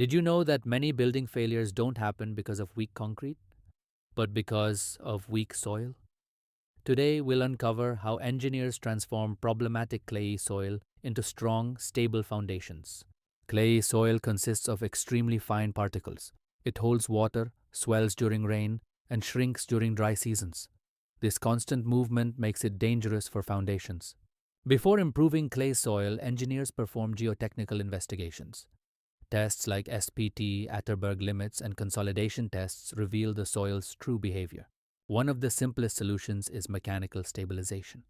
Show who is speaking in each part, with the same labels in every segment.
Speaker 1: Did you know that many building failures don't happen because of weak concrete, but because of weak soil? Today, we'll uncover how engineers transform problematic clayey soil into strong, stable foundations. Clayey soil consists of extremely fine particles. It holds water, swells during rain, and shrinks during dry seasons. This constant movement makes it dangerous for foundations. Before improving clay soil, engineers perform geotechnical investigations. Tests like SPT, Atterberg limits, and consolidation tests reveal the soil's true behavior. One of the simplest solutions is mechanical stabilization.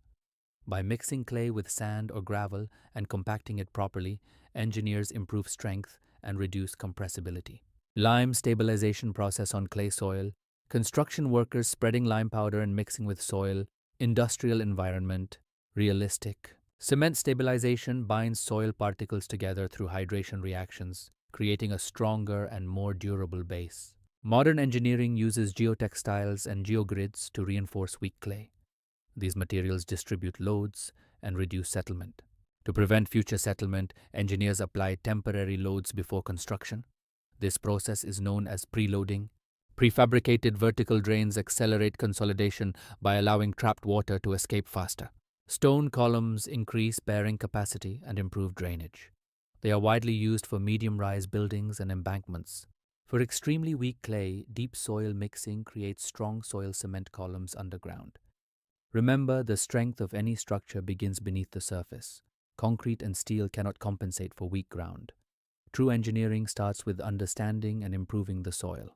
Speaker 1: By mixing clay with sand or gravel and compacting it properly, engineers improve strength and reduce compressibility. Lime stabilization process on clay soil, construction workers spreading lime powder and mixing with soil, industrial environment, realistic. Cement stabilization binds soil particles together through hydration reactions, creating a stronger and more durable base. Modern engineering uses geotextiles and geogrids to reinforce weak clay. These materials distribute loads and reduce settlement. To prevent future settlement, engineers apply temporary loads before construction. This process is known as preloading. Prefabricated vertical drains accelerate consolidation by allowing trapped water to escape faster. Stone columns increase bearing capacity and improve drainage. They are widely used for medium-rise buildings and embankments. For extremely weak clay, deep soil mixing creates strong soil cement columns underground. Remember, the strength of any structure begins beneath the surface. Concrete and steel cannot compensate for weak ground. True engineering starts with understanding and improving the soil.